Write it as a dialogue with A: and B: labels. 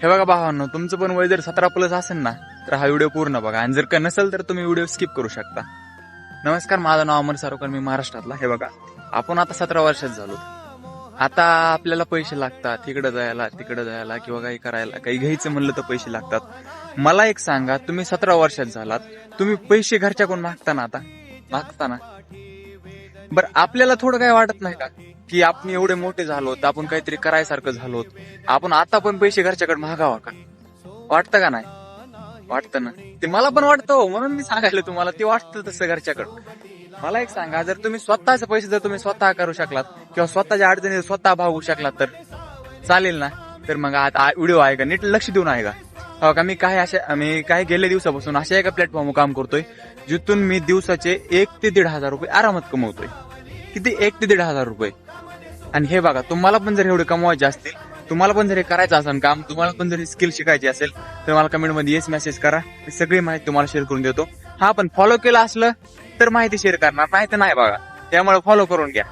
A: हे बघा भावांनो, तुमचं पण वय जर 17+ असेल ना तर हा व्हिडिओ पूर्ण बघा, आणि जर का नसेल तर तुम्ही व्हिडिओ स्किप करू शकता. नमस्कार, माझं नाव अमर सारोकर, मी महाराष्ट्रातला. हे बघा, आपण आता 17 वर्षात झालो. आता आपल्याला पैसे लागतात, इकडे जायला तिकडे जायला किंवा काही करायला, काही घ्यायचं म्हणलं तर पैसे लागतात. मला एक सांगा, तुम्ही 17 वर्षात झालात, तुम्ही पैसे घरच्याकडून मागता ना? बरं, आपल्याला थोडं काय वाटत नाही का की आपण एवढे मोठे झालोत, आपण काहीतरी करायसारखं झालोत, आपण आता पण पैसे घरच्याकडे मागावा का? वाटतं का नाही? वाटतं ना. ते मला पण वाटतं हो, म्हणून मी सांगायला तुम्हाला, ते वाटतं तसं घरच्याकडं. मला एक सांगा, जर तुम्ही स्वतःचे पैसे जर तुम्ही स्वतः करू शकलात किंवा स्वतःच्या अडचणी स्वतः भागू शकलात तर चालेल ना? तर मग आता व्हिडिओ आहे का, नीट लक्ष देऊन आहे का? हो का, मी काय गेल्या दिवसापासून अशा एका प्लॅटफॉर्मवर काम करतोय जिथून मी दिवसाचे 1 ते 1.5 हजार रुपये आरामात कमवतोय. किती? 1 ते 1.5 हजार रुपये. आणि हे बघा, तुम्हाला पण जर एवढे कमवायचे असतील, तुम्हाला पण जर हे करायचं असेल काम, तुम्हाला पण जर स्किल शिकायची असेल तर मला कमेंटमध्ये येस मेसेज करा, मी सगळी माहिती तुम्हाला शेअर करून देतो. हा, पण फॉलो केलं असलं तर माहिती शेअर करणार, नाही तर नाही बघा. त्यामुळे फॉलो करून घ्या.